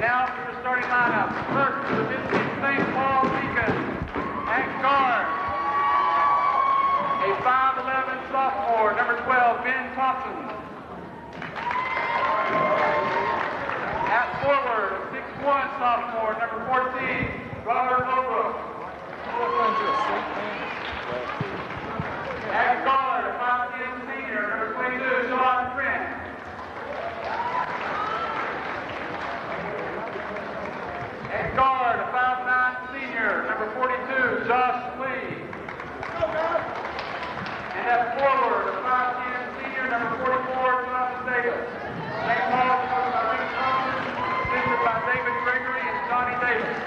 Now for the starting lineup. First, the Mississippi St. Paul Deacons at guard. A 5'11" sophomore, number 12, Ben Thompson. At forward, a 6'1" sophomore, number 14, Robert Holbrook. At guard, a 5'10" senior, number 22, Sean Trent. At guard, a 5'9" senior, number 42, Josh Lee. And at forward, a 5'10" senior, number 44, Jonathan Davis. St. Paul coached by Rick Thompson, assisted by David Gregory and Johnny Davis.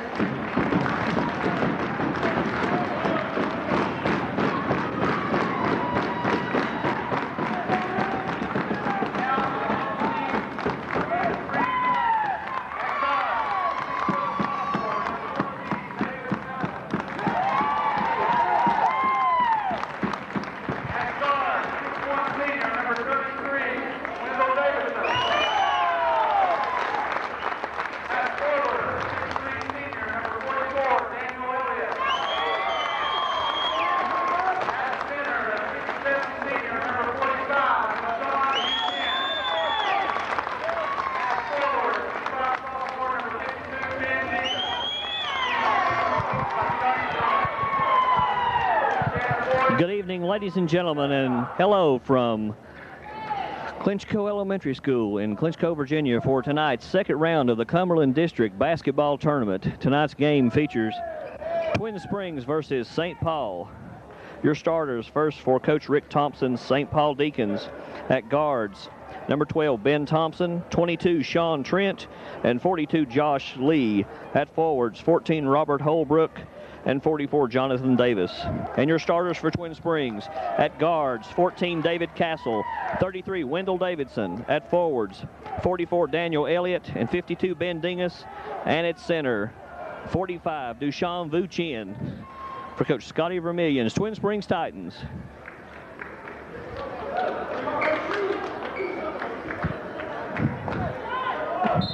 Good evening, ladies and gentlemen, and hello from Clinchco Elementary School in Clinchco, Virginia for tonight's second round of the Cumberland District Basketball Tournament. Tonight's game features Twin Springs versus St. Paul. Your starters first for Coach Rick Thompson's St. Paul Deacons. At guards, number 12, Ben Thompson, 22, Sean Trent, and 42, Josh Lee. At forwards, 14, Robert Holbrook, and 44, Jonathan Davis. And your starters for Twin Springs. At guards, 14, David Castle, 33, Wendell Davidson. At forwards, 44, Daniel Elliott, and 52, Ben Dingus. And at center, 45, Dushan Vuchin. For Coach Scotty Vermillion's Twin Springs Titans.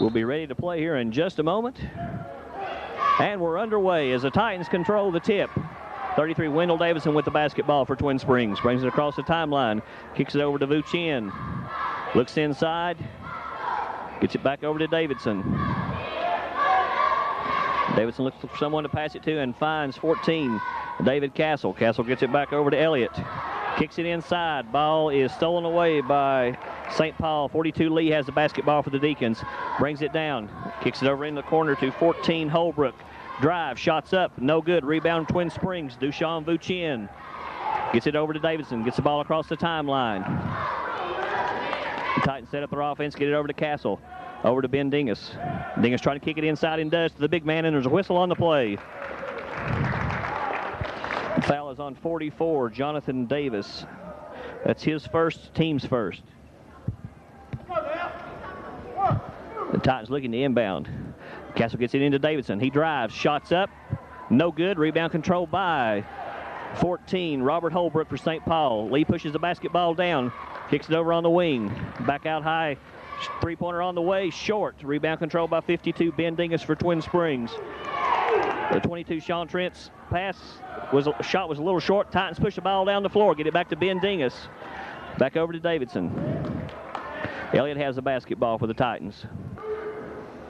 We'll be ready to play here in just a moment. And we're underway as the Titans control the tip. 33, Wendell Davidson with the basketball for Twin Springs. Brings it across the timeline. Kicks it over to Vuchin. Looks inside. Gets it back over to Davidson. Davidson looks for someone to pass it to and finds 14, David Castle. Castle gets it back over to Elliott. Kicks it inside. Ball is stolen away by St. Paul. 42, Lee has the basketball for the Deacons. Brings it down. Kicks it over in the corner to 14, Holbrook. Drive, shots up, no good. Rebound, Twin Springs. Dushan Vuchin gets it over to Davidson. Gets the ball across the timeline. The Titans set up their offense, get it over to Castle. Over to Ben Dingus. Dingus trying to kick it inside and does to the big man, and there's a whistle on the play. The foul is on 44, Jonathan Davis. That's his first, team's first. The Titans looking to inbound. Castle gets it into Davidson. He drives, shots up, no good. Rebound controlled by 14, Robert Holbrook for St. Paul. Lee pushes the basketball down, kicks it over on the wing. Back out high, three-pointer on the way, short. Rebound controlled by 52, Ben Dingus for Twin Springs. The 22, Sean Trent's shot was a little short. Titans push the ball down the floor, get it back to Ben Dingus. Back over to Davidson. Elliott has the basketball for the Titans.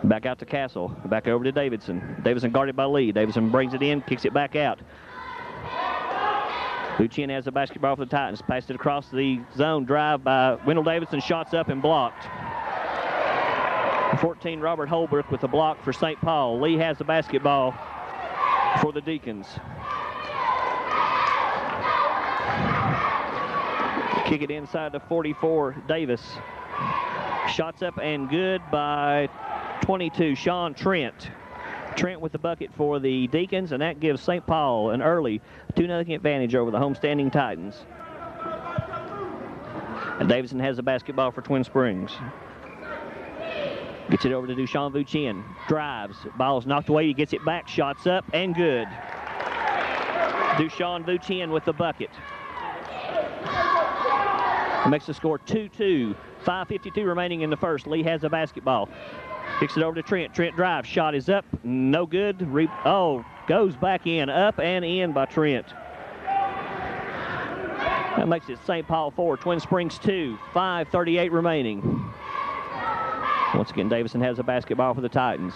Back out to Castle. Back over to Davidson. Davidson guarded by Lee. Davidson brings it in, kicks it back out. Vuchin has the basketball for the Titans. Passed it across the zone. Drive by Wendell Davidson. Shots up and blocked. 14, Robert Holbrook with the block for St. Paul. Lee has the basketball for the Deacons. Kick it inside to 44, Davis. Shots up and good by 22, Sean Trent. Trent with the bucket for the Deacons, and that gives St. Paul an early 2-0 advantage over the homestanding Titans. And Davidson has the basketball for Twin Springs. Gets it over to Dushan Vuchin. Drives. Ball's knocked away. He gets it back. Shots up and good. Dushan Vuchin with the bucket. Makes the score 2-2. 5:52 remaining in the first. Lee has the basketball. Kicks it over to Trent. Trent drives. Shot is up. No good. Goes back in. Up and in by Trent. That makes it St. Paul 4, Twin Springs 2. 5:38 remaining. Once again, Davison has a basketball for the Titans.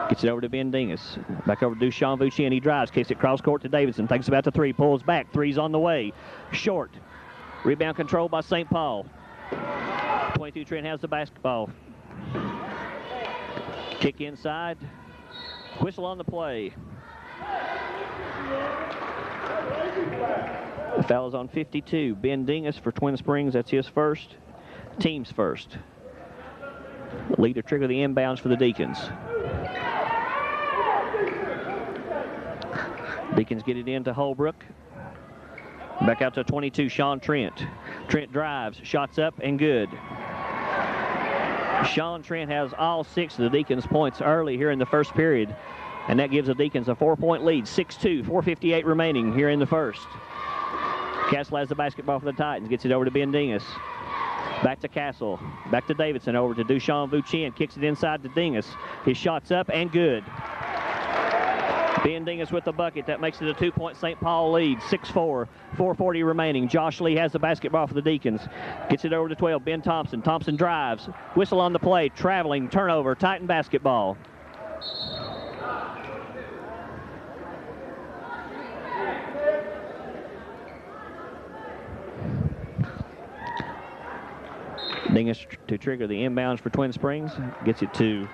Gets it over to Ben Dingus. Back over to Dushan Vuchin. He drives. Kicks it cross court to Davidson. Thinks about the three. Pulls back. Three's on the way. Short. Rebound controlled by St. Paul. 22 Trent has the basketball. Kick inside. Whistle on the play. The foul is on 52. Ben Dingus for Twin Springs. That's his first. Team's first. Lead to trigger the inbounds for the Deacons. Deacons get it into Holbrook. Back out to 22, Sean Trent. Trent drives, shots up, and good. Sean Trent has all 6 of the Deacons' points early here in the first period, and that gives the Deacons a 4-point lead. 6-2, 4:58 remaining here in the first. Castle has the basketball for the Titans. Gets it over to Ben Dingus. Back to Castle. Back to Davidson. Over to Dushan Vuchin. Kicks it inside to Dingus. His shot's up and good. Ben Dingus with the bucket. That makes it a 2-point St. Paul lead. 6-4, 4:40 remaining. Josh Lee has the basketball for the Deacons. Gets it over to 12. Ben Thompson. Thompson drives. Whistle on the play. Traveling. Turnover. Titan basketball. Dingus to trigger the inbounds for Twin Springs. Gets it to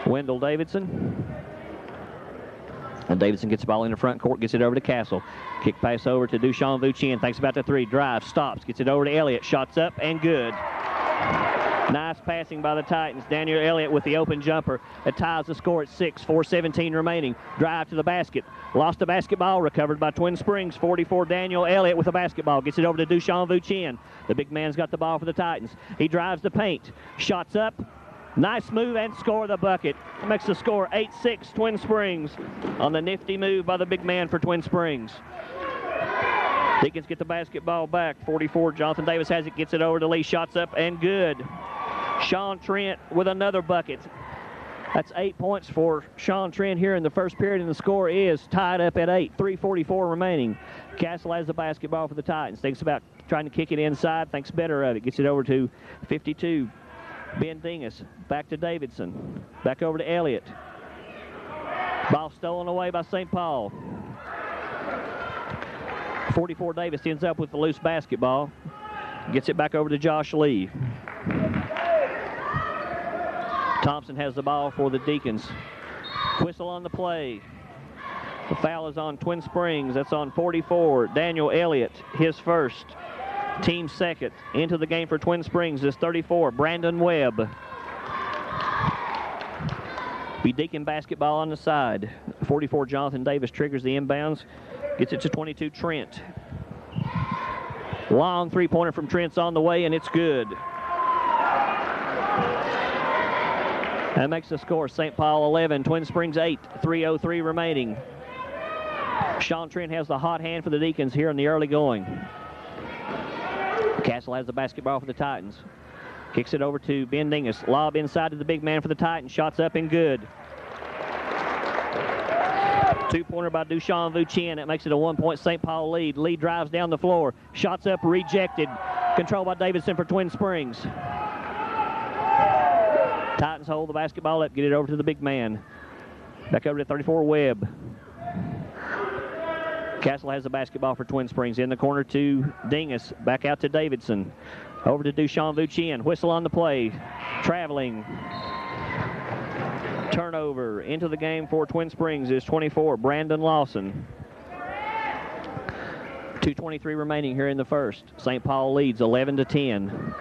Wendell Davidson. And Davidson gets the ball in the front court, gets it over to Castle. Kick pass over to Dushan Vuchin. Thinks about the three. Drives, stops, gets it over to Elliott. Shots up and good. Nice passing by the Titans. Daniel Elliott with the open jumper. It ties the score at 6, 4:17 remaining. Drive to the basket. Lost the basketball. Recovered by Twin Springs. 44 Daniel Elliott with the basketball. Gets it over to Dushan Vuchin. The big man's got the ball for the Titans. He drives the paint. Shots up. Nice move and score the bucket. Makes the score 8-6 Twin Springs on the nifty move by the big man for Twin Springs. Deacons get the basketball back. 44 Jonathan Davis has it. Gets it over to Lee. Shots up and good. Sean Trent with another bucket. That's 8 points for Sean Trent here in the first period, and the score is tied up at 8. 3:44 remaining. Castle has the basketball for the Titans. Thinks about trying to kick it inside. Thinks better of it. Gets it over to 52. Ben Dingus. Back to Davidson. Back over to Elliott. Ball stolen away by St. Paul. 44 Davis ends up with the loose basketball. Gets it back over to Josh Lee. Thompson has the ball for the Deacons. Whistle on the play. The foul is on Twin Springs. That's on 44. Daniel Elliott, his first. Team second. Into the game for Twin Springs is 34. Brandon Webb. Be Deacon basketball on the side. 44 Jonathan Davis triggers the inbounds. Gets it to 22 Trent. Long three-pointer from Trent's on the way, and it's good. That makes the score St. Paul 11, Twin Springs 8, 3:03 remaining. Sean Trent has the hot hand for the Deacons here in the early going. Castle has the basketball for the Titans. Kicks it over to Ben Dingus. Lob inside to the big man for the Titans. Shots up and good. Two-pointer by Dushan Vuchin. That makes it a 1-point St. Paul lead. Lee drives down the floor. Shots up, rejected. Controlled by Davidson for Twin Springs. Titans hold the basketball up, get it over to the big man. Back over to 34 Webb. Castle has the basketball for Twin Springs. In the corner to Dingus. Back out to Davidson. Over to Dushan Vuchin. Whistle on the play. Traveling. Turnover. Into the game for Twin Springs is 24. Brandon Lawson. 2:23 remaining here in the first. St. Paul leads 11-10.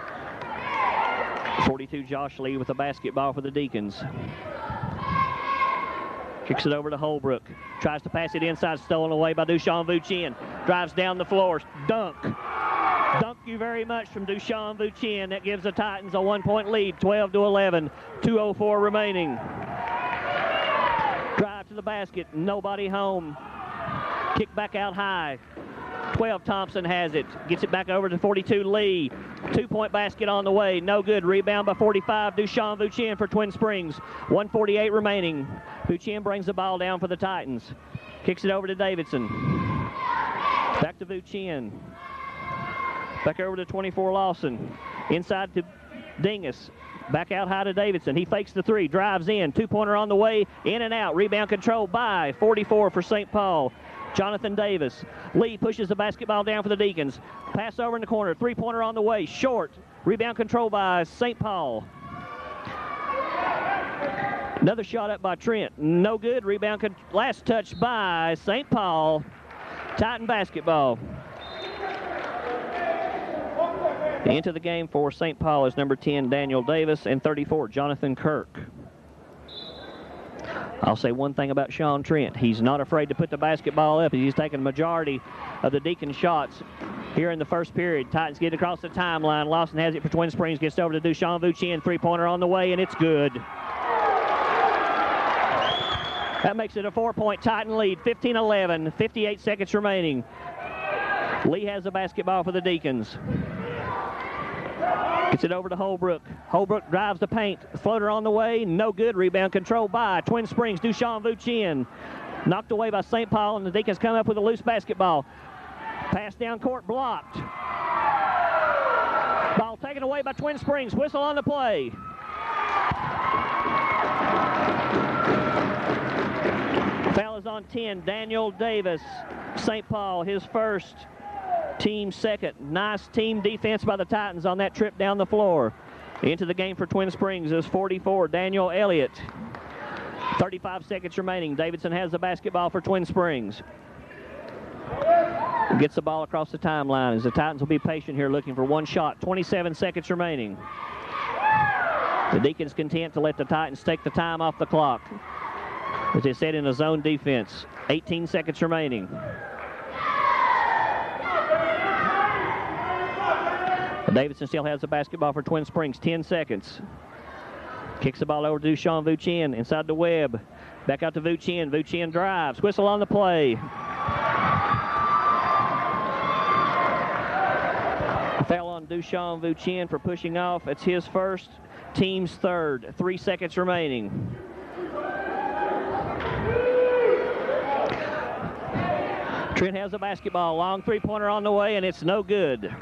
42 Josh Lee with the basketball for the Deacons. Kicks it over to Holbrook. Tries to pass it inside. Stolen away by Dushan Vuchin. Drives down the floor. Dunk. Thank you very much from Dushan Vuchin. That gives the Titans a 1-point lead, 12-11, 2:04 remaining. Drive to the basket, nobody home. Kick back out high. 12, Thompson has it. Gets it back over to 42, Lee. 2-point basket on the way. No good. Rebound by 45, Dushan Vuchin for Twin Springs. 1:48 remaining. Vuchin brings the ball down for the Titans. Kicks it over to Davidson. Back to Vuchin. Back over to 24, Lawson. Inside to Dingus. Back out high to Davidson. He fakes the three, drives in. 2-pointer on the way, in and out. Rebound controlled by 44 for St. Paul. Jonathan Davis. Lee pushes the basketball down for the Deacons. Pass over in the corner. 3-pointer on the way, short. Rebound controlled by St. Paul. Another shot up by Trent. No good. Rebound last touch by St. Paul. Titan basketball. Into the game for St. Paul is number 10, Daniel Davis, and 34, Jonathan Kirk. I'll say one thing about Sean Trent. He's not afraid to put the basketball up. He's taken the majority of the Deacon shots here in the first period. Titans get across the timeline. Lawson has it for Twin Springs. Gets over to Dushan Vuchin. 3-pointer on the way, and it's good. That makes it a 4-point Titan lead. 15-11. 58 seconds remaining. Lee has the basketball for the Deacons. Gets it over to Holbrook. Holbrook drives the paint. Floater on the way. No good. Rebound controlled by Twin Springs. Dushan Vuchin. Knocked away by St. Paul, and the Deacons come up with a loose basketball. Pass down court blocked. Ball taken away by Twin Springs. Whistle on the play. Foul is on 10. Daniel Davis. St. Paul, his first. Team second. Nice team defense by the Titans on that trip down the floor. Into the game for Twin Springs is 44, Daniel Elliott. 35 seconds remaining. Davidson has the basketball for Twin Springs. Gets the ball across the timeline as the Titans will be patient here looking for one shot. 27 seconds remaining. The Deacons content to let the Titans take the time off the clock as they set in a zone defense. 18 seconds remaining. Davidson still has the basketball for Twin Springs. 10 seconds. Kicks the ball over to Dushan Vuchin inside the web. Back out to Vuchin. Vuchin drives. Whistle on the play. Foul on Dushan Vuchin for pushing off. It's his first, team's third. 3 seconds remaining. Trent has the basketball. Long 3-pointer on the way, and it's no good.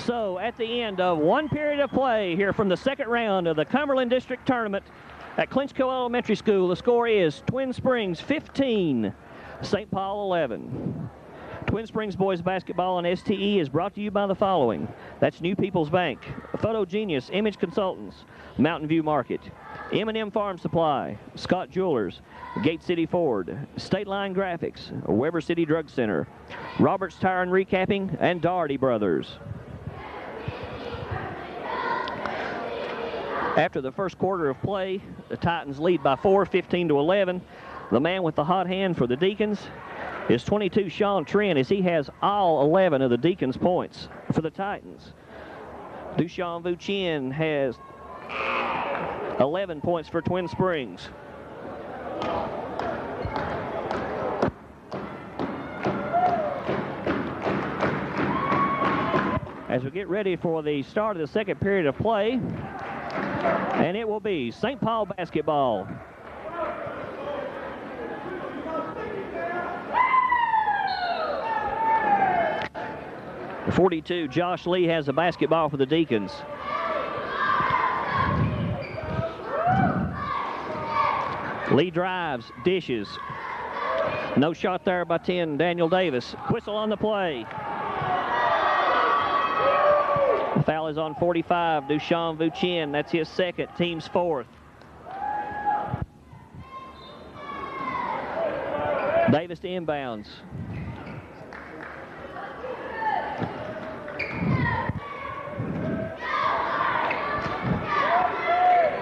So at the end of one period of play here from the second round of the Cumberland District Tournament at Clinchco Elementary School, the score is Twin Springs 15, St. Paul 11. Twin Springs boys basketball on STE is brought to you by the following. That's New People's Bank, Photo Genius Image Consultants, Mountain View Market, M&M Farm Supply, Scott Jewelers, Gate City Ford, State Line Graphics, Weber City Drug Center, Roberts Tire and Recapping, and Doherty Brothers. After the first quarter of play, the Titans lead by 4, 15-11. The man with the hot hand for the Deacons is 22, Sean Trent, as he has all 11 of the Deacons' points for the Titans. Dushan Vuchin has 11 points for Twin Springs. As we get ready for the start of the second period of play, and it will be St. Paul basketball. The 42, Josh Lee has the basketball for the Deacons. Lee drives, dishes. No shot there by 10, Daniel Davis. Whistle on the play. The foul is on 45, Dushan Vuchin. That's his second, team's fourth. Davis to inbounds.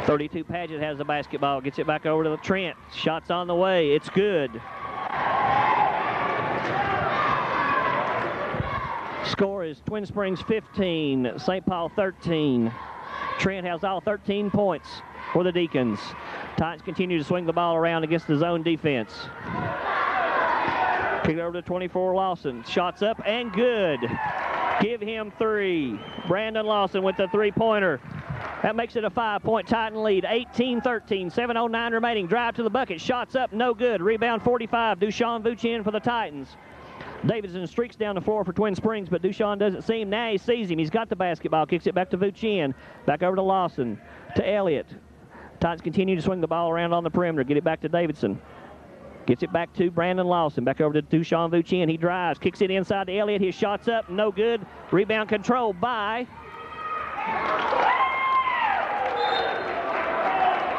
.32 Paget has the basketball, gets it back over to the Trent. Shots on the way, it's good. Score is Twin Springs 15, St. Paul 13. Trent has all 13 points for the Deacons. Titans continue to swing the ball around against the zone defense. Kick it over to 24, Lawson. Shots up and good. Give him 3. Brandon Lawson with the three-pointer. That makes it a 5-point Titan lead. 18-13, 7:09 remaining. Drive to the bucket. Shots up, no good. Rebound 45. Dushan Vuchin for the Titans. Davidson streaks down the floor for Twin Springs, but Dushan doesn't see him. Now he sees him. He's got the basketball. Kicks it back to Vuchin. Back over to Lawson. To Elliott. Titans continue to swing the ball around on the perimeter. Get it back to Davidson. Gets it back to Brandon Lawson. Back over to Dushan Vuchin. He drives. Kicks it inside to Elliott. His shot's up. No good. Rebound controlled by...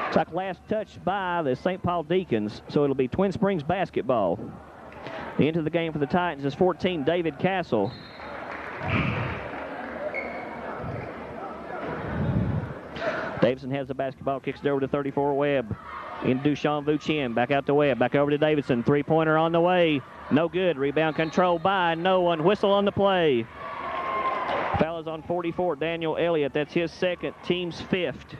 It's like last touch by the St. Paul Deacons. So it'll be Twin Springs basketball. Into the game for the Titans is 14, David Castle. Davidson has the basketball. Kicks it over to 34, Webb. In Dushan Vuchin. Back out to Webb. Back over to Davidson. Three-pointer on the way. No good. Rebound controlled by no one. Whistle on the play. Foul is on 44, Daniel Elliott. That's his second, team's 5th.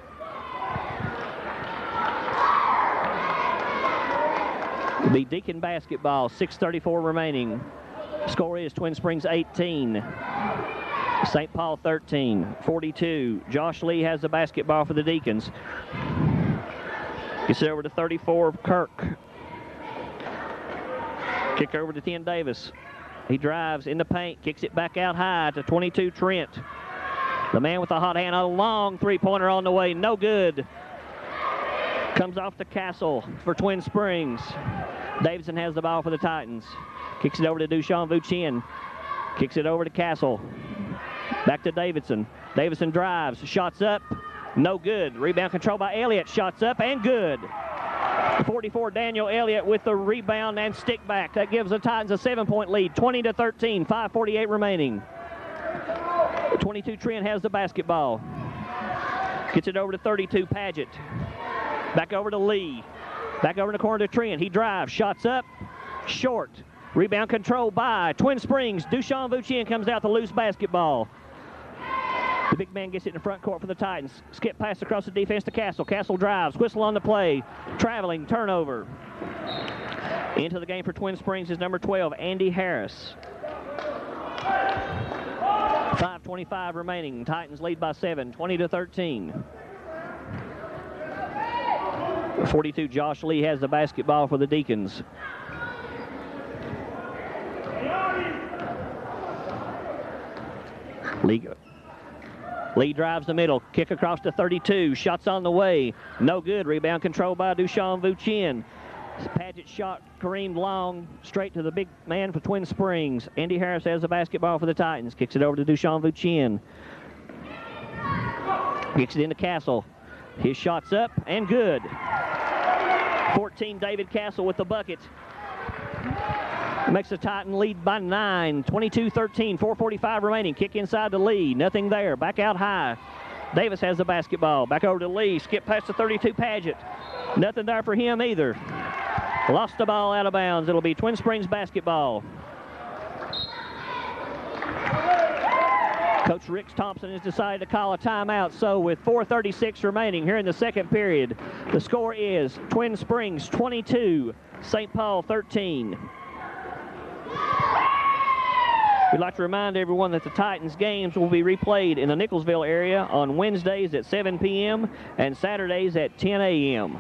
The Deacon basketball, 6:34 remaining. Score is Twin Springs 18, St. Paul 13, 42. Josh Lee has the basketball for the Deacons. Gets it over to 34, Kirk. Kick over to 10, Davis. He drives in the paint, kicks it back out high to 22, Trent. The man with the hot hand, a long three-pointer on the way, no good. Comes off to Castle for Twin Springs. Davidson has the ball for the Titans. Kicks it over to Dushan Vuchin. Kicks it over to Castle. Back to Davidson. Davidson drives, shots up, no good. Rebound controlled by Elliott, shots up and good. 44, Daniel Elliott with the rebound and stick back. That gives the Titans a 7-point lead, 20-13, 5:48 remaining. 22, Trent has the basketball. Gets it over to 32, Paget. Back over to Lee. Back over in the corner to Trent. He drives, shots up, short. Rebound controlled by Twin Springs. Dushan Vuchin comes out the loose basketball. The big man gets it in the front court for the Titans. Skip pass across the defense to Castle. Castle drives, whistle on the play. Traveling, turnover. Into the game for Twin Springs is number 12, Andy Harris. 5:25 remaining. Titans lead by 7, 20-13. 42, Josh Lee has the basketball for the Deacons. Lee drives the middle, kick across to 32, shots on the way, no good. Rebound controlled by Dushan Vuchin. Paget shot careened long, straight to the big man for Twin Springs. Andy Harris has the basketball for the Titans, kicks it over to Dushan Vuchin. Kicks it into Castle. His shot's up and good. 14, David Castle with the bucket. Makes the Titan lead by 9, 22-13, 4:45 remaining. Kick inside to Lee, nothing there. Back out high. Davis has the basketball. Back over to Lee, skip past the 32, Paget. Nothing there for him either. Lost the ball out of bounds. It'll be Twin Springs basketball. Coach Rick Thompson has decided to call a timeout, so with 4:36 remaining here in the second period, the score is Twin Springs 22, St. Paul 13. We'd like to remind everyone that the Titans games will be replayed in the Nicholsville area on Wednesdays at 7 p.m. and Saturdays at 10 a.m.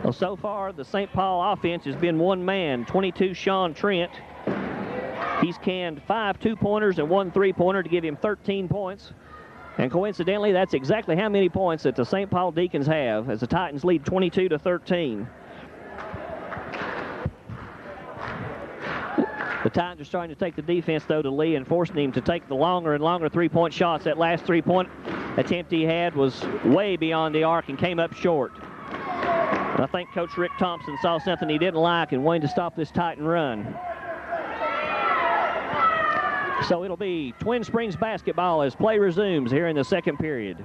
Well, so far, the St. Paul offense has been one man, 22, Sean Trent. He's canned 5 two-pointers and 1 three-pointer to give him 13 points. And coincidentally, that's exactly how many points that the St. Paul Deacons have, as the Titans lead 22-13. The Titans are starting to take the defense, though, to Lee and forcing him to take the longer and longer three-point shots. That last three-point attempt he had was way beyond the arc and came up short. And I think Coach Rick Thompson saw something he didn't like and wanted to stop this Titan run. So it'll be Twin Springs basketball as play resumes here in the second period.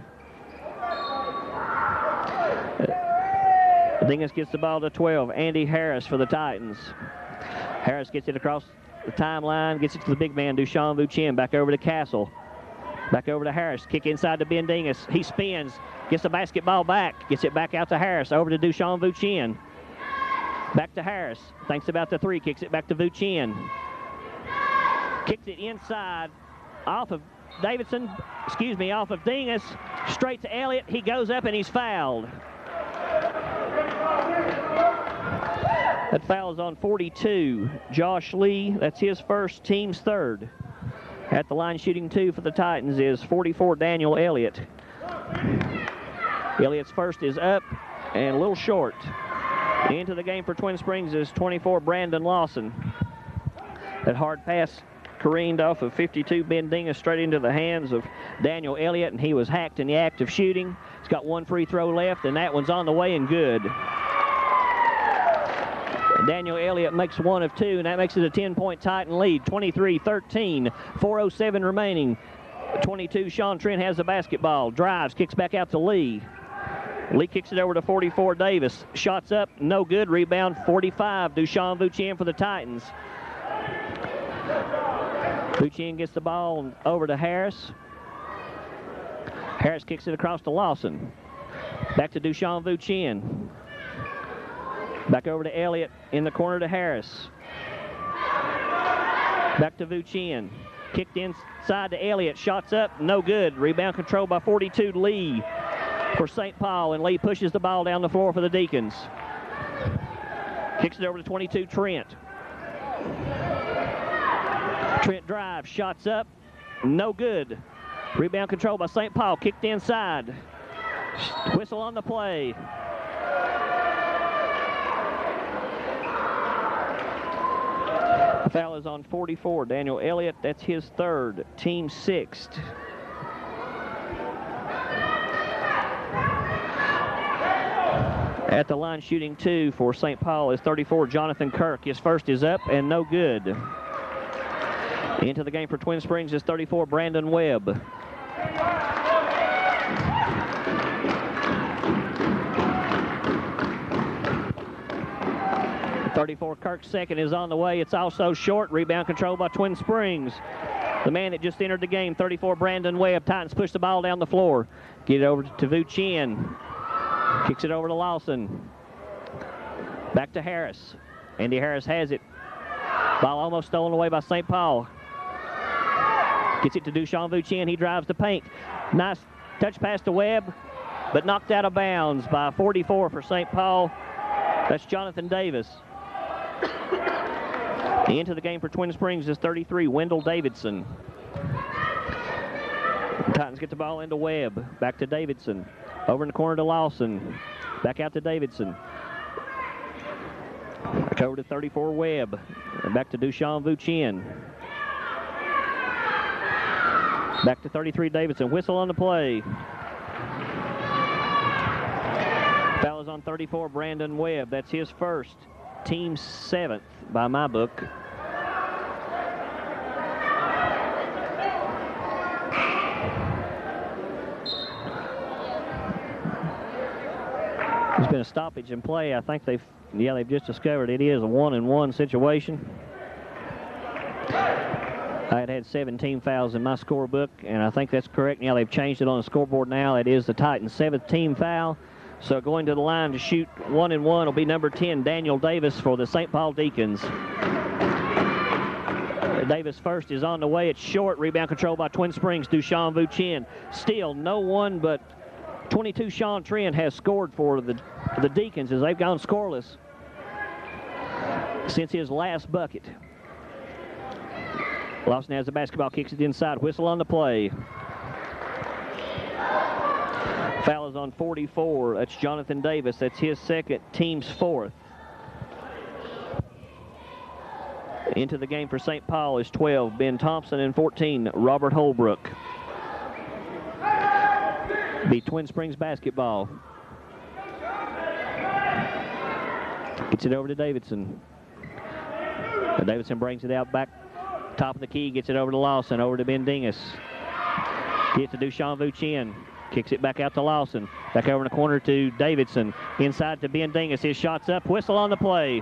Dingus gets the ball to 12. Andy Harris for the Titans. Harris gets it across the timeline, gets it to the big man, Dushan Vuchin. Back over to Castle. Back over to Harris. Kick inside to Ben Dingus. He spins, Gets the basketball back. Gets it back out to Harris. Over to Dushan Vuchin. Back to Harris. Thinks about the three. Kicks it back to Vuchin. Kicks it inside. Off of Davidson. Off of Dingus. Straight to Elliott. He goes up and he's fouled. That foul is on 42. Josh Lee. That's his first, team's third. At the line shooting 2 for the Titans is 44 Daniel Elliott. Elliott's first is up and a little short. Into the game for Twin Springs is 24 Brandon Lawson. That hard pass careened off of 52 Ben Dingus straight into the hands of Daniel Elliott, and he was hacked in the act of shooting. He's got one free throw left, and that one's on the way and good. Daniel Elliott makes one of two, and that makes it a 10-point Titan lead, 23-13, 4:07 remaining. 22, Sean Trent has the basketball, drives, kicks back out to Lee. Lee kicks it over to 44 Davis. Shots up, no good. Rebound 45. Dushan Vuchin for the Titans. Vuchin gets the ball over to Harris. Harris kicks it across to Lawson. Back to Dushan Vuchin. Back over to Elliott in the corner to Harris. Back to Vuchin. Kicked inside to Elliott. Shots up, no good. Rebound controlled by 42 Lee for St. Paul, and Lee pushes the ball down the floor for the Deacons. Kicks it over to 22 Trent. Trent drives, shots up, no good. Rebound controlled by St. Paul, kicked inside. Whistle on the play. The foul is on 44, Daniel Elliott. That's his third, team sixth. At the line shooting 2 for St. Paul is 34, Jonathan Kirk. His first is up and no good. Into the game for Twin Springs is 34, Brandon Webb. 34 Kirk's second is on the way. It's also short. Rebound controlled by Twin Springs. The man that just entered the game, 34 Brandon Webb. Titans push the ball down the floor. Get it over to Vuchin. Kicks it over to Lawson. Back to Harris. Andy Harris has it. Ball almost stolen away by St. Paul. Gets it to Dushan Vuchin. He drives the paint. Nice touch pass to Webb, but knocked out of bounds by 44 for St. Paul. That's Jonathan Davis. Into the game for Twin Springs is 33, Wendell Davidson. The Titans get the ball into Webb. Back to Davidson. Over in the corner to Lawson. Back out to Davidson. Back over to 34 Webb. And back to Dushan Vuchin. Back to 33 Davidson. Whistle on the play. Foul is on 34 Brandon Webb. That's his first. Team 7th by my book. There's been a stoppage in play. I think they've just discovered it is a 1-and-1 situation. I had 17 fouls in my scorebook, and I think that's correct. Now they've changed it on the scoreboard now. It is the Titans' 7th team foul. So going to the line to shoot 1-and-1 will be number 10, Daniel Davis for the St. Paul Deacons. Davis first is on the way. It's short. Rebound controlled by Twin Springs. Dushan Vuchin. Still no one but 22 Sean Trent has scored for the Deacons as they've gone scoreless since his last bucket. Lawson has the basketball, kicks it inside. Whistle on the play. Foul is on 44. That's Jonathan Davis. That's his second, team's 4th. Into the game for St. Paul is 12, Ben Thompson, and 14, Robert Holbrook. Be Twin Springs basketball. Gets it over to Davidson. Davidson brings it out back top of the key, gets it over to Lawson, over to Ben Dingus. Gets to Dushan Vuchin. Kicks it back out to Lawson. Back over in the corner to Davidson. Inside to Ben Dingus. His shot's up. Whistle on the play.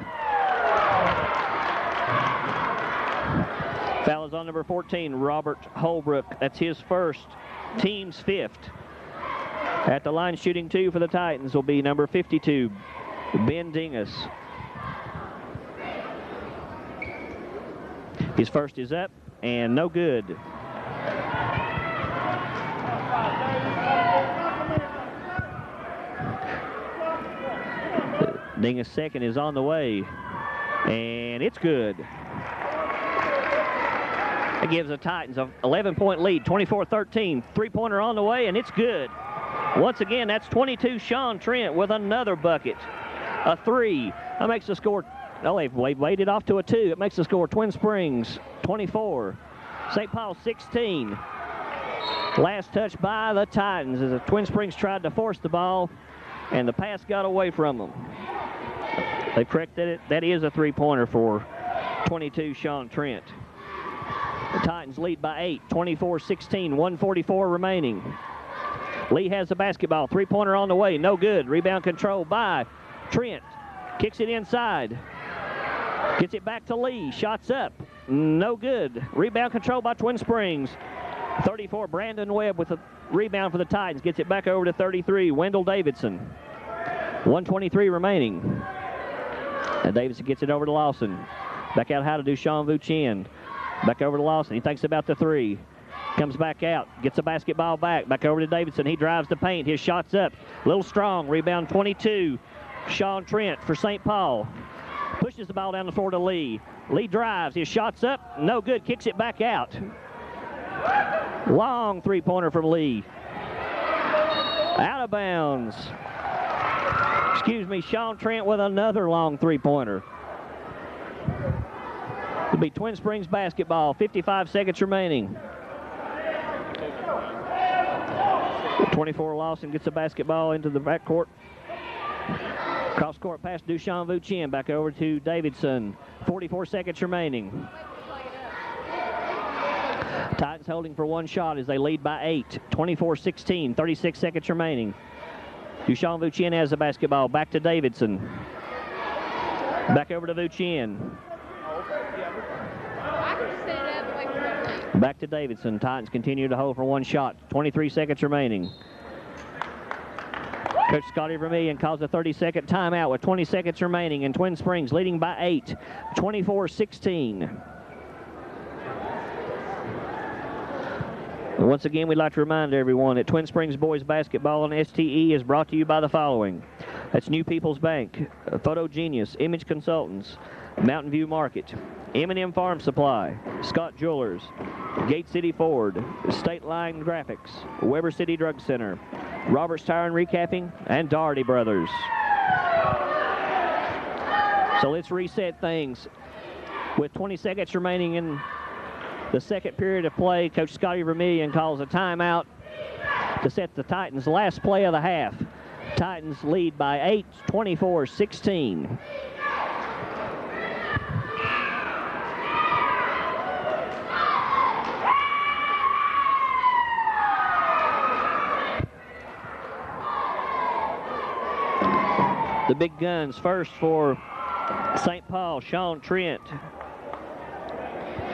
Foul is on number 14, Robert Holbrook. That's his first, team's 5th. At the line shooting 2 for the Titans will be number 52, Ben Dingus. His first is up and no good. Dingus' second is on the way, and it's good. That gives the Titans an 11-point lead, 24-13. Three-pointer on the way, and it's good. Once again, that's 22 Sean Trent with another bucket. A 3. That makes the score, oh, they've weighted off to a 2. It makes the score Twin Springs 24, St. Paul 16. Last touch by the Titans as the Twin Springs tried to force the ball, and the pass got away from them. They corrected it. That is a three-pointer for 22 Sean Trent. The Titans lead by 8, 24-16, 1:44 remaining. Lee has the basketball. Three-pointer on the way. No good. Rebound control by Trent. Kicks it inside. Gets it back to Lee. Shots up. No good. Rebound control by Twin Springs. 34, Brandon Webb with a rebound for the Titans. Gets it back over to 33, Wendell Davidson. 1:23 remaining. And Davidson gets it over to Lawson. Back out how to do Sean Vuchin. Back over to Lawson. He thinks about the 3. Comes back out. Gets the basketball back. Back over to Davidson. He drives the paint. His shot's up. A little strong. Rebound 22. Sean Trent for St. Paul. Pushes the ball down the floor to Lee. Lee drives. His shot's up. No good. Kicks it back out. Long three-pointer from Lee. Out of bounds. Excuse me, Sean Trent with another long three-pointer. It'll be Twin Springs basketball, 55 seconds remaining. 24 Lawson gets the basketball into the backcourt. Cross-court pass to Dushan Vuchin. Back over to Davidson. 44 seconds remaining. Titans holding for one shot as they lead by 8. 24-16, 36 seconds remaining. Dushan Vuchin has the basketball. Back to Davidson. Back over to Vuchin. Back to Davidson. Titans continue to hold for one shot. 23 seconds remaining. Coach Scotty Vermillion calls a 30-second timeout with 20 seconds remaining, and Twin Springs leading by 8, 24-16. Once again, we'd like to remind everyone that Twin Springs boys basketball on STE is brought to you by the following. That's New People's Bank, Photo Genius, Image Consultants, Mountain View Market, M&M Farm Supply, Scott Jewelers, Gate City Ford, State Line Graphics, Weber City Drug Center, Roberts Tire and Recapping, and Doherty Brothers. So let's reset things. With 20 seconds remaining in the second period of play, Coach Scotty Vermillion calls a timeout to set the Titans' last play of the half. Titans lead by 8, 24-16. The big guns first for St. Paul. Sean Trent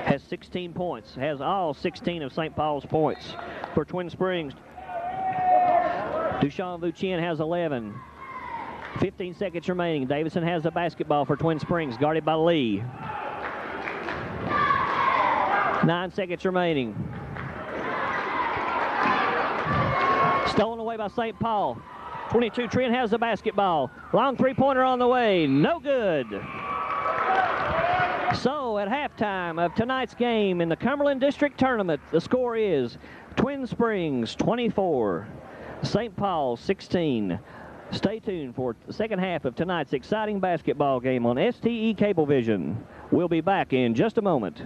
has 16 points, has all 16 of St. Paul's points. For Twin Springs, Dushan Vuchin has 11. 15 seconds remaining. Davidson has the basketball for Twin Springs, guarded by Lee. 9 seconds remaining. Stolen away by St. Paul. 22, Trent has the basketball. Long three-pointer on the way, no good. So at halftime of tonight's game in the Cumberland District Tournament, the score is Twin Springs 24, St. Paul 16. Stay tuned for the second half of tonight's exciting basketball game on STE Cablevision. We'll be back in just a moment.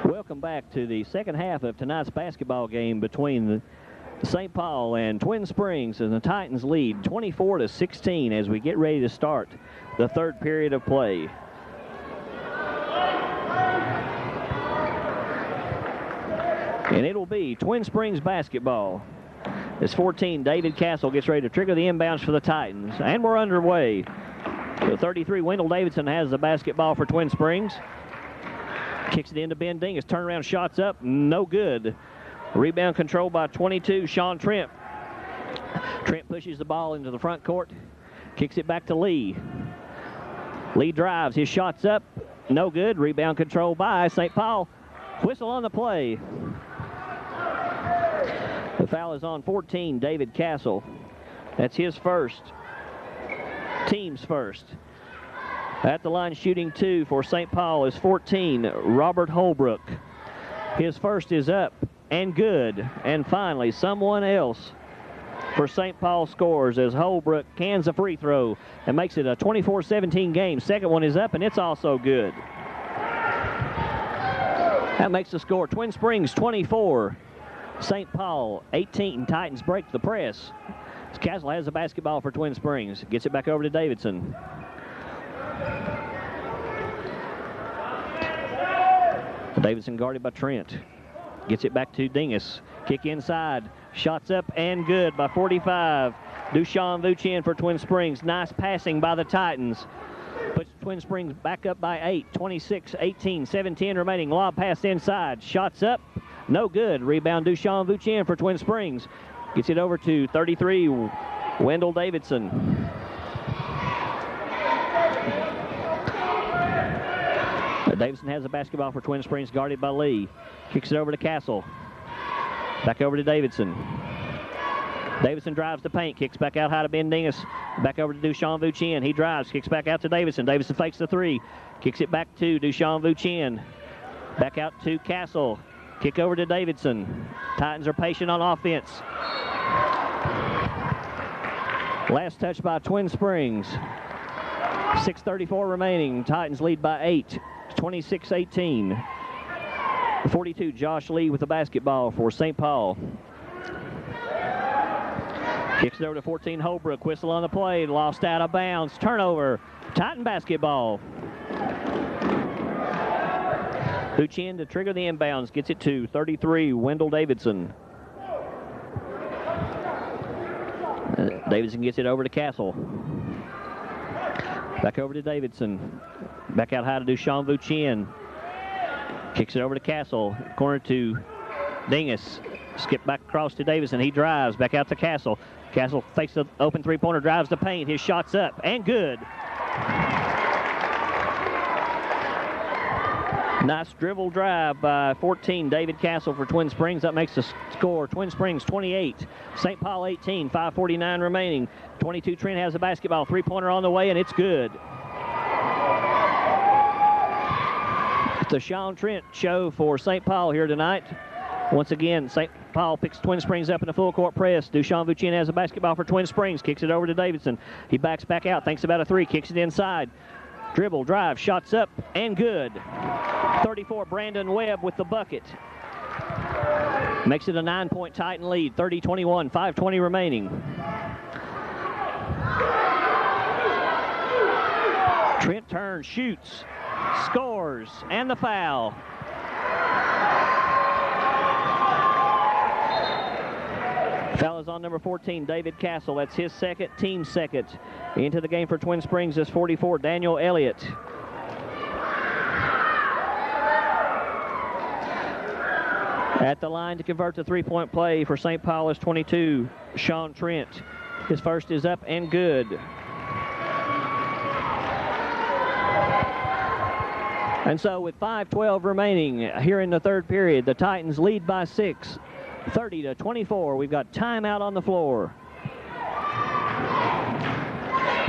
Welcome back to the second half of tonight's basketball game between St. Paul and Twin Springs, and the Titans lead 24-16 as we get ready to start the third period of play. And it'll be Twin Springs basketball. As 14, David Castle gets ready to trigger the inbounds for the Titans, and we're underway. The 33, Wendell Davidson has the basketball for Twin Springs. Kicks it into Ben Dingus. Turnaround shots up. No good. Rebound controlled by 22, Sean Trent. Trent pushes the ball into the front court. Kicks it back to Lee. Lee drives. His shot's up. No good. Rebound controlled by St. Paul. Whistle on the play. The foul is on 14, David Castle. That's his first. Team's first. At the line shooting 2 for St. Paul is 14, Robert Holbrook. His first is up and good. And finally, someone else for St. Paul scores as Holbrook cans a free throw and makes it a 24-17 game. Second one is up and it's also good. That makes the score Twin Springs 24, St. Paul 18. Titans break the press. Castle has the basketball for Twin Springs. Gets it back over to Davidson. Davidson guarded by Trent. Gets it back to Dingus. Kick inside. Shots up and good by 45. Dushan Vuchin for Twin Springs. Nice passing by the Titans. Puts Twin Springs back up by 8. 26-18, 7-10 remaining. Lob pass inside. Shots up. No good. Rebound Dushan Vuchin for Twin Springs. Gets it over to 33, Wendell Davidson. Davidson has the basketball for Twin Springs, guarded by Lee. Kicks it over to Castle. Back over to Davidson. Davidson drives the paint, kicks back out high to Ben Dingus. Back over to Dushan Vuchin. He drives, kicks back out to Davidson. Davidson fakes the 3. Kicks it back to Dushan Vuchin. Back out to Castle. Kick over to Davidson. Titans are patient on offense. Last touch by Twin Springs. 6:34 remaining. Titans lead by 8. 26-18. 42, Josh Lee with the basketball for St. Paul. Kicks it over to 14, Holbrook. Whistle on the play. Lost out of bounds. Turnover. Titan basketball. Vuchin to trigger the inbounds. Gets it to 33, Wendell Davidson. Davidson gets it over to Castle. Back over to Davidson. Back out high to Dushan Vuchin. Kicks it over to Castle. Corner to Dingus. Skip back across to Davidson. He drives. Back out to Castle. Castle fakes the open three-pointer, drives the paint. His shot's up and good. Nice dribble drive by 14, David Castle for Twin Springs. That makes the score Twin Springs 28, St. Paul 18, 5:49 remaining. 22, Trent has the basketball. Three-pointer on the way, and it's good. The Sean Trent show for St. Paul here tonight. Once again, St. Paul picks Twin Springs up in a full court press. Dushan Vuchin has the basketball for Twin Springs. Kicks it over to Davidson. He backs back out, thinks about a 3, kicks it inside. Dribble, drive, shots up, and good. 34, Brandon Webb with the bucket. Makes it a 9-point Titan lead, 30-21, 5:20 remaining. Trent turns, shoots, scores, and the foul. Foul is on number 14, David Castle. That's his second, team second. Into the game for Twin Springs is 44, Daniel Elliott. At the line to convert the three-point play for St. Paul is 22, Sean Trent. His first is up and good. And so with 5:12 remaining here in the third period, the Titans lead by 6, 30-24. We've got timeout on the floor.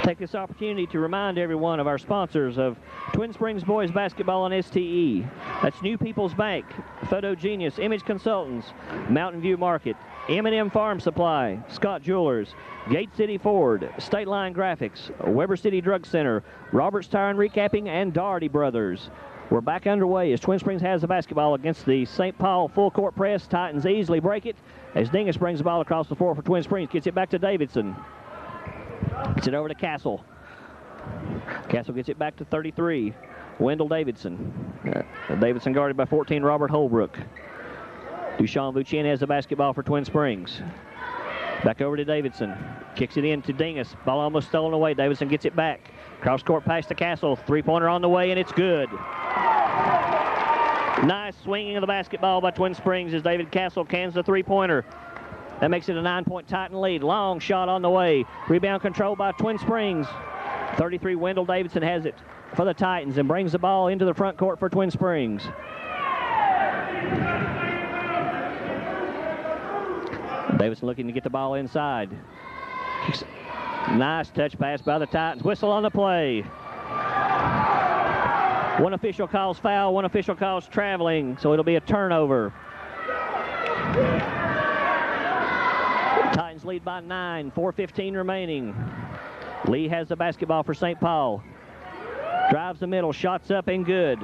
Take this opportunity to remind everyone of our sponsors of Twin Springs Boys Basketball on STE. That's New People's Bank, Photo Genius, Image Consultants, Mountain View Market, M&M Farm Supply, Scott Jewelers, Gate City Ford, State Line Graphics, Weber City Drug Center, Roberts Tire and Recapping, and Doherty Brothers. We're back underway as Twin Springs has the basketball against the St. Paul full court press. Titans easily break it as Dingus brings the ball across the floor for Twin Springs. Gets it back to Davidson. Gets it over to Castle. Castle gets it back to 33, Wendell Davidson. Davidson guarded by 14, Robert Holbrook. Dushan Vuchin has the basketball for Twin Springs. Back over to Davidson. Kicks it in to Dingus. Ball almost stolen away. Davidson gets it back. Cross court pass to Castle. Three-pointer on the way, and it's good. Nice swinging of the basketball by Twin Springs as David Castle cans the three-pointer. That makes it a 9-point Titan lead. Long shot on the way. Rebound controlled by Twin Springs. 33 Wendell Davidson has it for the Titans and brings the ball into the front court for Twin Springs. Davidson looking to get the ball inside. Nice touch pass by the Titans. Whistle on the play. One official calls foul, one official calls traveling, so it'll be a turnover. Titans lead by 9, 4:15 remaining. Lee has the basketball for St. Paul. Drives the middle, shots up and good.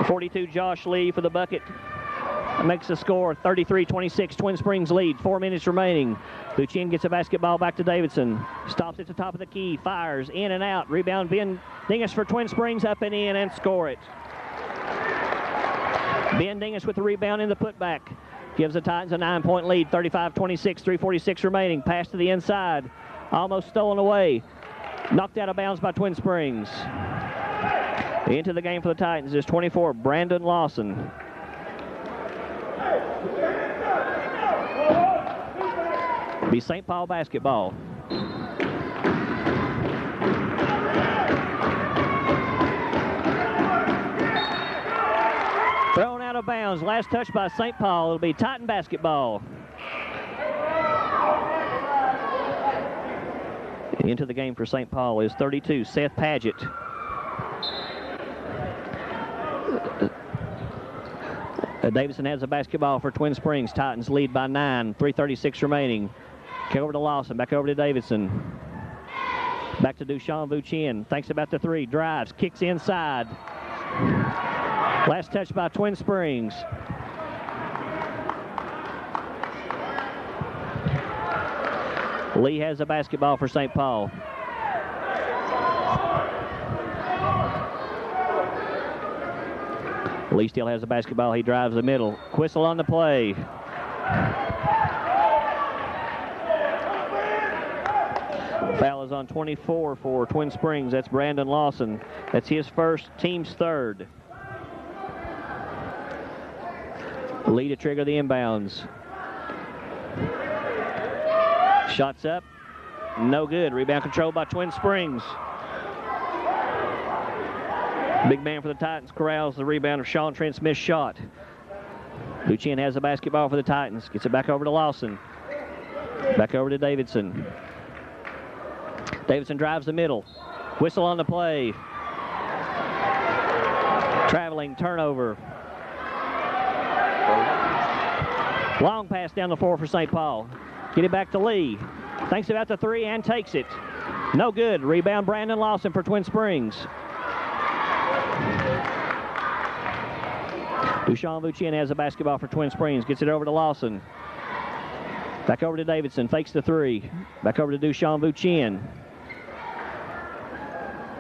42 Josh Lee for the bucket. Makes the score 33-26, Twin Springs lead, 4 minutes remaining. Lucien gets a basketball back to Davidson. Stops at the top of the key, fires in and out. Rebound Ben Dingus for Twin Springs, up and in and score it. Ben Dingus with the rebound in the putback. Gives the Titans a 9-point lead, 35-26, 3:46 remaining. Pass to the inside, almost stolen away. Knocked out of bounds by Twin Springs. Into the game for the Titans is 24, Brandon Lawson. Be St. Paul basketball. Thrown out of bounds. Last touch by St. Paul. It'll be Titan basketball. Into the game for St. Paul is 32, Seth Paget. Davidson has a basketball for Twin Springs. Titans lead by 9, 3:36 remaining. Kick over to Lawson, back over to Davidson. Back to Dushan Vuchin. Thinks about the three, drives, kicks inside. Last touch by Twin Springs. Lee has a basketball for St. Paul. Lee still has the basketball. He drives the middle. Whistle on the play. Foul is on 24 for Twin Springs. That's Brandon Lawson. That's his first, team's third. Lee to trigger the inbounds. Shots up. No good. Rebound controlled by Twin Springs. Big man for the Titans corrals the rebound of Sean Trent Smith's shot. Lucien has the basketball for the Titans. Gets it back over to Lawson. Back over to Davidson. Davidson drives the middle. Whistle on the play. Traveling turnover. Long pass down the floor for St. Paul. Get it back to Lee. Thinks about the three and takes it. No good. Rebound Brandon Lawson for Twin Springs. Dushan Vuchin has a basketball for Twin Springs. Gets it over to Lawson. Back over to Davidson. Fakes the three. Back over to Dushan Vuchin.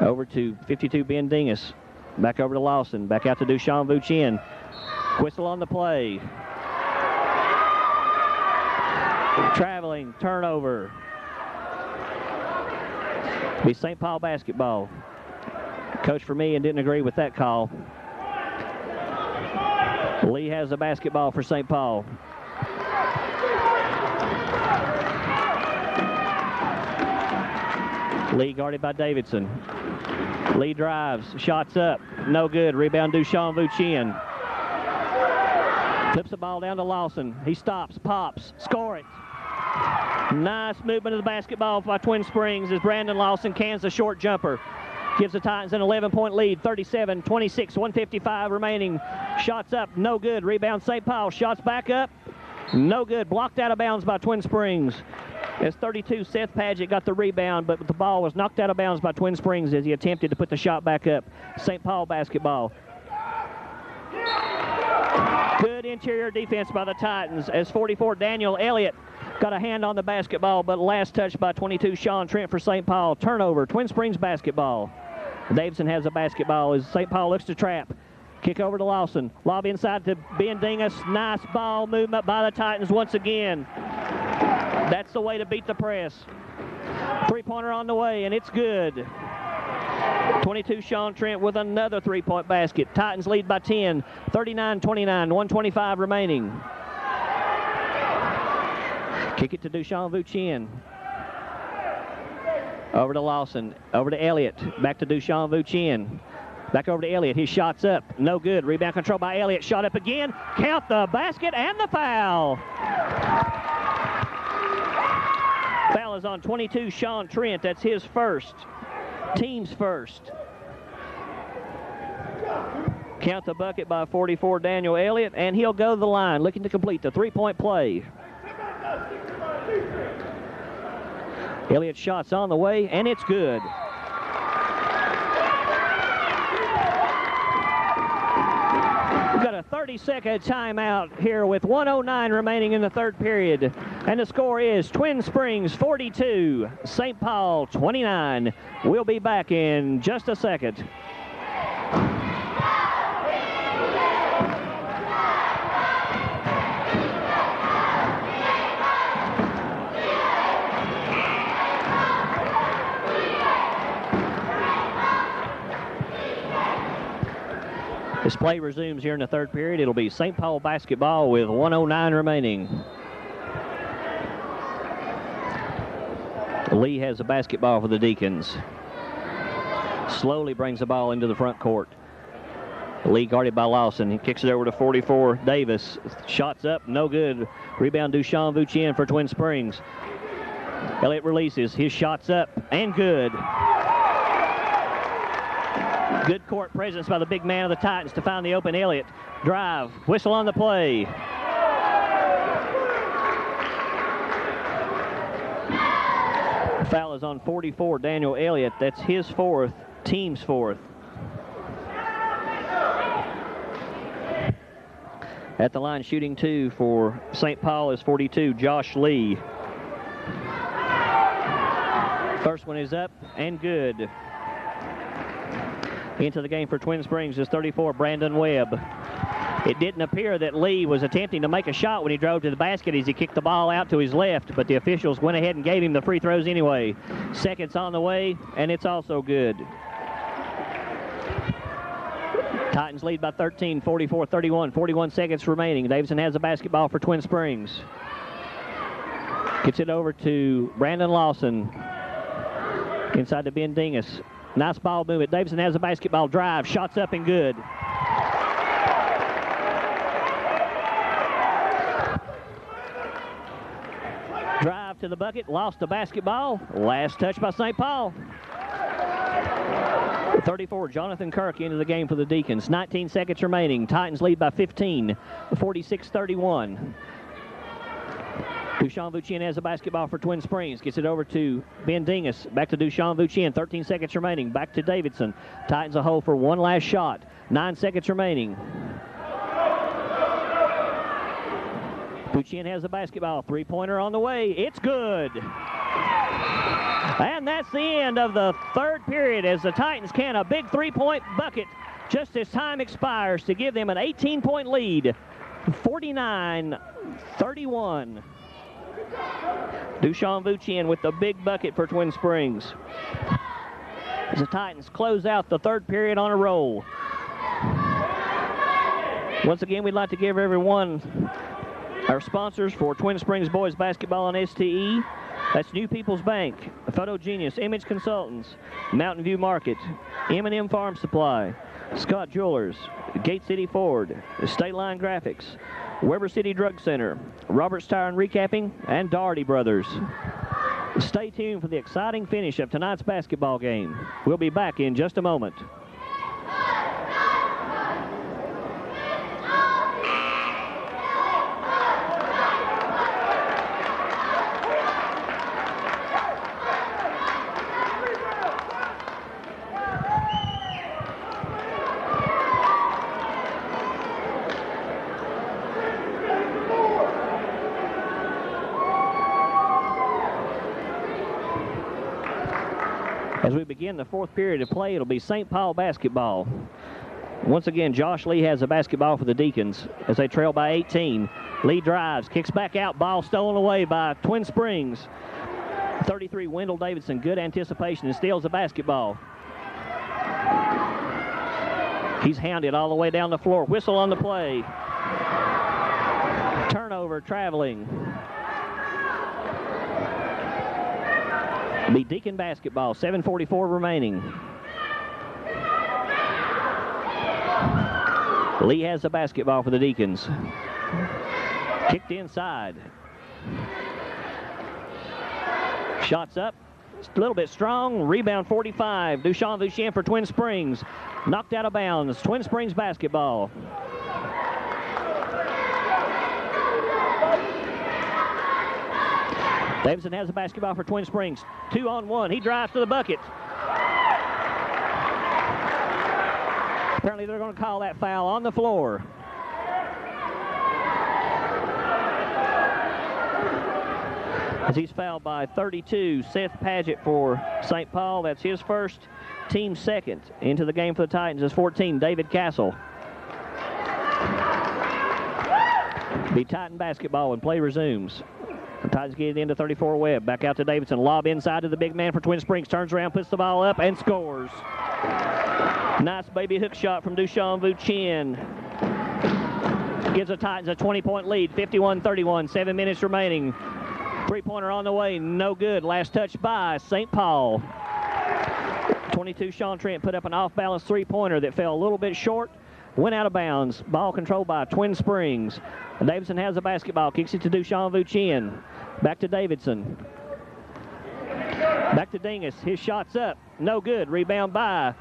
Over to 52 Ben Dingus. Back over to Lawson. Back out to Dushan Vuchin. Whistle on the play. Traveling turnover. Be St. Paul basketball. Coach for me and didn't agree with that call. Lee has the basketball for St. Paul. Lee guarded by Davidson. Lee drives, shots up, no good. Rebound Dushan Vuchin. Flips the ball down to Lawson. He stops, pops, score it. Nice movement of the basketball by Twin Springs as Brandon Lawson cans the short jumper. Gives the Titans an 11-point lead, 37-26, 1:55 remaining. Shots up, no good. Rebound St. Paul. Shots back up, no good. Blocked out of bounds by Twin Springs. As 32, Seth Paget got the rebound, but the ball was knocked out of bounds by Twin Springs as he attempted to put the shot back up. St. Paul basketball. Good interior defense by the Titans as 44, Daniel Elliott got a hand on the basketball, but last touch by 22, Sean Trent for St. Paul. Turnover, Twin Springs basketball. Davidson has a basketball as St. Paul looks to trap. Kick over to Lawson. Lob inside to Ben Dingus. Nice ball movement by the Titans once again. That's the way to beat the press. Three-pointer on the way, and it's good. 22, Sean Trent with another three-point basket. Titans lead by 10, 39-29, 1:25 remaining. Kick it to Dushan Vucien. Over to Lawson, over to Elliott, back to Dushan Vucien. Back over to Elliott, his shot's up, no good. Rebound control by Elliott, shot up again. Count the basket and the foul. Foul is on 22, Sean Trent. That's his first, team's first. Count the bucket by 44, Daniel Elliott, and he'll go to the line looking to complete the three-point play. Elliott's shot's on the way, and it's good. We've got a 30-second timeout here with 1:09 remaining in the third period. And the score is Twin Springs 42, St. Paul 29. We'll be back in just a second. This play resumes here in the third period. It'll be St. Paul basketball with 1:09 remaining. Lee has the basketball for the Deacons. Slowly brings the ball into the front court. Lee guarded by Lawson. He kicks it over to 44, Davis. Shots up, no good. Rebound Dushan Vucien for Twin Springs. Elliott releases. His shot's up and good. Good court presence by the big man of the Titans to find the open Elliott. Drive, whistle on the play. Foul is on 44, Daniel Elliott. That's his fourth, team's fourth. At the line shooting two for St. Paul is 42, Josh Lee. First one is up and good. Into the game for Twin Springs is 34, Brandon Webb. It didn't appear that Lee was attempting to make a shot when he drove to the basket as he kicked the ball out to his left, but the officials went ahead and gave him the free throws anyway. Seconds on the way, and it's also good. Titans lead by 13, 44-31, 41 seconds remaining. Davidson has the basketball for Twin Springs. Gets it over to Brandon Lawson. Inside to Ben Dingus. Nice ball movement. Davidson has a basketball drive. Shots up and good. Drive to the bucket. Lost the basketball. Last touch by St. Paul. 34, Jonathan Kirk into the game for the Deacons. 19 seconds remaining. Titans lead by 15, 46-31. Dushan Vucien has the basketball for Twin Springs. Gets it over to Ben Dingus. Back to Dushan Vucien. 13 seconds remaining. Back to Davidson. Titans a hole for one last shot. 9 seconds remaining. Vucien has the basketball. Three-pointer on the way. It's good. And that's the end of the third period as the Titans can a big three-point bucket just as time expires to give them an 18-point lead. 49-31. Dushan Vucien with the big bucket for Twin Springs. As the Titans close out the third period on a roll. Once again, we'd like to give everyone our sponsors for Twin Springs boys basketball on STE. That's New People's Bank, Photo Genius, Image Consultants, Mountain View Market, M&M Farm Supply, Scott Jewelers, Gate City Ford, State Line Graphics, Weber City Drug Center, Roberts Tire and Recapping, and Doherty Brothers. Stay tuned for the exciting finish of tonight's basketball game. We'll be back in just a moment. As we begin the fourth period of play, it'll be St. Paul basketball. Once again, Josh Lee has the basketball for the Deacons as they trail by 18. Lee drives, kicks back out, ball stolen away by Twin Springs. 33, Wendell Davidson, good anticipation, and steals the basketball. He's hounded all the way down the floor. Whistle on the play. Turnover traveling. Be Deacon basketball. 7:44 remaining. Lee has the basketball for the Deacons. Kicked inside. Shots up. A little bit strong. Rebound 45. Dushan Vuchien for Twin Springs. Knocked out of bounds. Twin Springs basketball. Davidson has the basketball for Twin Springs. 2-on-1. He drives to the bucket. Apparently they're going to call that foul on the floor. As he's fouled by 32, Seth Paget for St. Paul. That's his first, team second. Into the game for the Titans is 14, David Castle. Be Titan basketball and play resumes. The Titans get it into 34 Webb. Back out to Davidson. Lob inside to the big man for Twin Springs. Turns around, puts the ball up, and scores. Nice baby hook shot from Dushan Vuchien. Gives the Titans a 20-point lead, 51-31, 7 minutes remaining. Three-pointer on the way, no good. Last touch by St. Paul. 22, Sean Trent put up an off-balance three-pointer that fell a little bit short. Went out of bounds. Ball controlled by Twin Springs. Davidson has the basketball. Kicks it to Dushan Vuchien. Back to Davidson. Back to Dingus. His shot's up. No good. Rebound by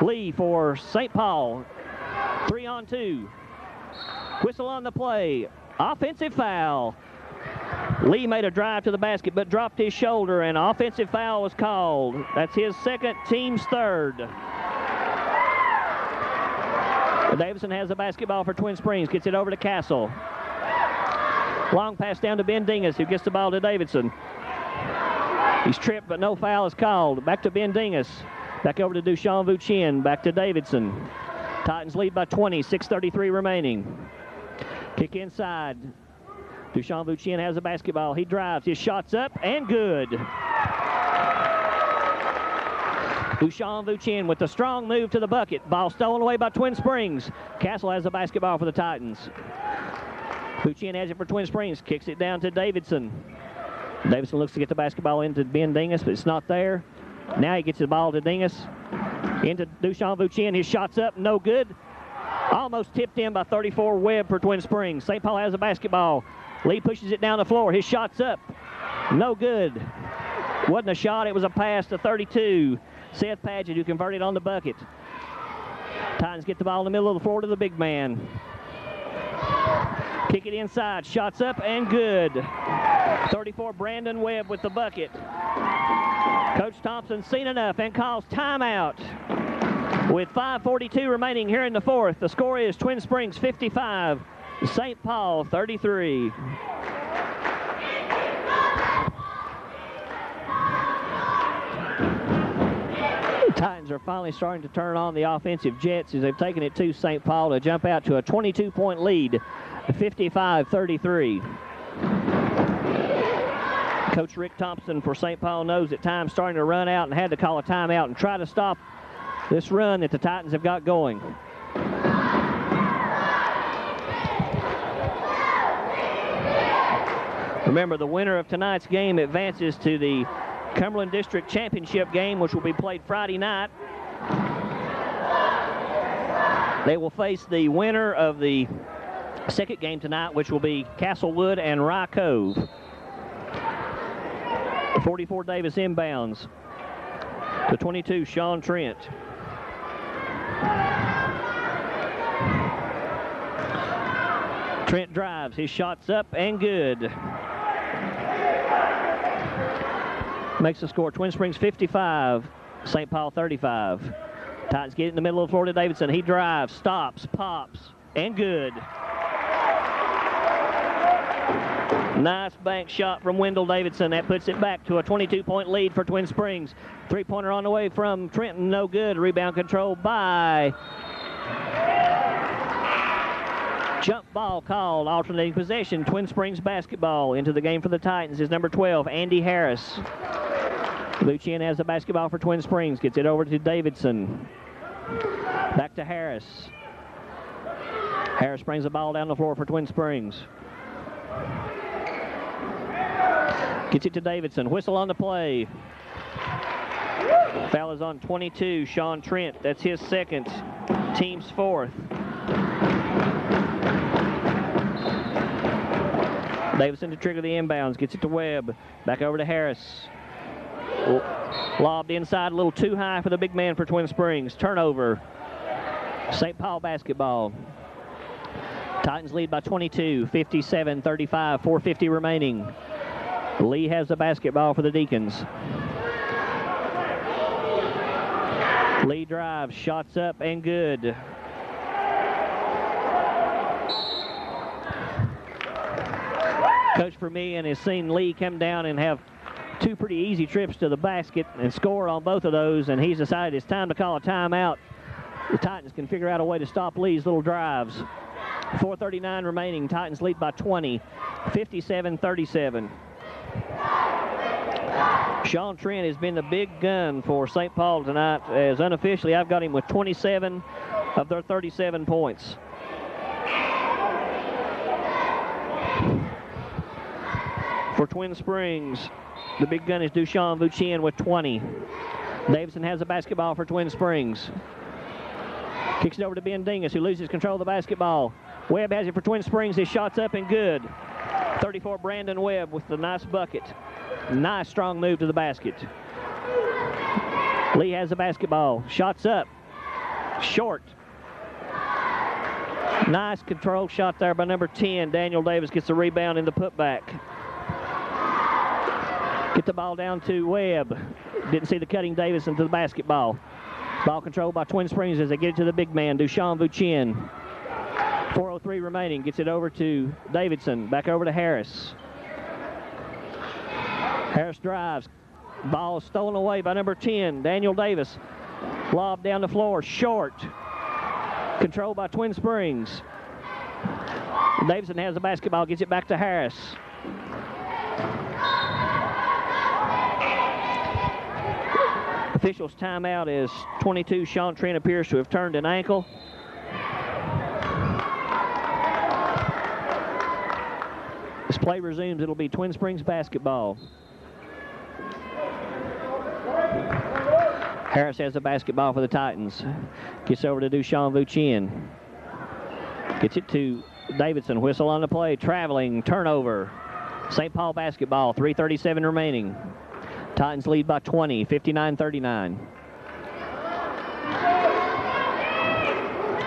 Lee for St. Paul. 3-on-2. Whistle on the play. Offensive foul. Lee made a drive to the basket but dropped his shoulder, and an offensive foul was called. That's his second, team's third. Davidson has the basketball for Twin Springs. Gets it over to Castle. Long pass down to Ben Dingus, who gets the ball to Davidson. He's tripped, but no foul is called. Back to Ben Dingus. Back over to Dushan Vuchien. Back to Davidson. Titans lead by 20, 6:33 remaining. Kick inside. Dushan Vuchien has the basketball. He drives. His shot's up and good. Dushan Vuchien with the strong move to the bucket. Ball stolen away by Twin Springs. Castle has the basketball for the Titans. Vuchien has it for Twin Springs. Kicks it down to Davidson. Davidson looks to get the basketball into Ben Dingus, but it's not there. Now he gets the ball to Dingus. Into Dushan Vuchien. His shot's up. No good. Almost tipped in by 34 Webb for Twin Springs. St. Paul has the basketball. Lee pushes it down the floor. His shot's up. No good. Wasn't a shot. It was a pass to 32. Seth Paget, who converted on the bucket. Titans get the ball in the middle of the floor to the big man. Kick it inside. Shots up and good. 34, Brandon Webb with the bucket. Coach Thompson's seen enough and calls timeout. With 5:42 remaining here in the fourth, the score is Twin Springs 55, St. Paul 33. Titans are finally starting to turn on the offensive jets as they've taken it to St. Paul to jump out to a 22-point lead, 55-33. Coach Rick Thompson for St. Paul knows that time's starting to run out and had to call a timeout and try to stop this run that the Titans have got going. Remember, the winner of tonight's game advances to the Cumberland District Championship game, which will be played Friday night. They will face the winner of the second game tonight, which will be Castlewood and Rye Cove. 44 Davis inbounds. The 22, Sean Trent. Trent drives. His shot's up and good. Makes the score Twin Springs 55, St. Paul 35. Titans get it in the middle of the floor to Davidson. He drives, stops, pops, and good. Nice bank shot from Wendell Davidson. That puts it back to a 22-point lead for Twin Springs. Three-pointer on the way from Trenton, no good. Rebound controlled by. Jump ball called, alternating possession. Twin Springs basketball. Into the game for the Titans is number 12, Andy Harris. Vuchien has the basketball for Twin Springs. Gets it over to Davidson. Back to Harris. Harris brings the ball down the floor for Twin Springs. Gets it to Davidson. Whistle on the play. Foul is on 22, Sean Trent. That's his second, team's fourth. Davidson to trigger the inbounds. Gets it to Webb. Back over to Harris. Lobbed inside a little too high for the big man for Twin Springs. Turnover. St. Paul basketball. Titans lead by 22, 57-35, 4:50 remaining. Lee has the basketball for the Deacons. Lee drives, shots up and good. Coach Vermillion has seen Lee come down and have two pretty easy trips to the basket and score on both of those, and he's decided it's time to call a timeout. The Titans can figure out a way to stop Lee's little drives. 4:39 remaining. Titans lead by 20, 57-37. Sean Trent has been the big gun for St. Paul tonight, as unofficially I've got him with 27 of their 37 points. For Twin Springs, the big gun is Dushan Vucien with 20. Davidson has the basketball for Twin Springs. Kicks it over to Ben Dingus, who loses control of the basketball. Webb has it for Twin Springs. His shot's up and good. 34, Brandon Webb with the nice bucket. Nice strong move to the basket. Lee has the basketball. Shots up. Short. Nice controlled shot there by number 10. Daniel Davis gets the rebound in the putback. Get the ball down to Webb. Didn't see the cutting Davis into the basketball. Ball controlled by Twin Springs as they get it to the big man, Dushan Vucien. 4:03 remaining. Gets it over to Davidson. Back over to Harris. Harris drives. Ball stolen away by number 10, Daniel Davis. Lob down the floor, short. Controlled by Twin Springs. Davidson has the basketball, gets it back to Harris. Officials' timeout is 22. Sean Trent appears to have turned an ankle. As play resumes, it'll be Twin Springs basketball. Harris has the basketball for the Titans. Gets over to Dushan Vucien. Gets it to Davidson. Whistle on the play. Traveling. Turnover. St. Paul basketball. 3:37 remaining. Titans lead by 20. 59-39.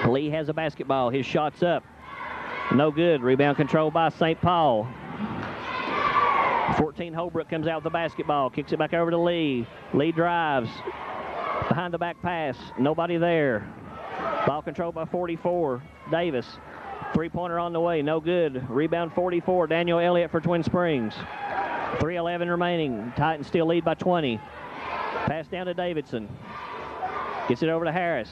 Lee has the basketball. His shot's up. No good. Rebound controlled by St. Paul. 14, Holbrook comes out with the basketball. Kicks it back over to Lee. Lee drives. Behind the back pass. Nobody there. Ball controlled by 44, Davis. Three-pointer on the way. No good. Rebound 44, Daniel Elliott for Twin Springs. 3:11 remaining. Titans still lead by 20. Pass down to Davidson. Gets it over to Harris.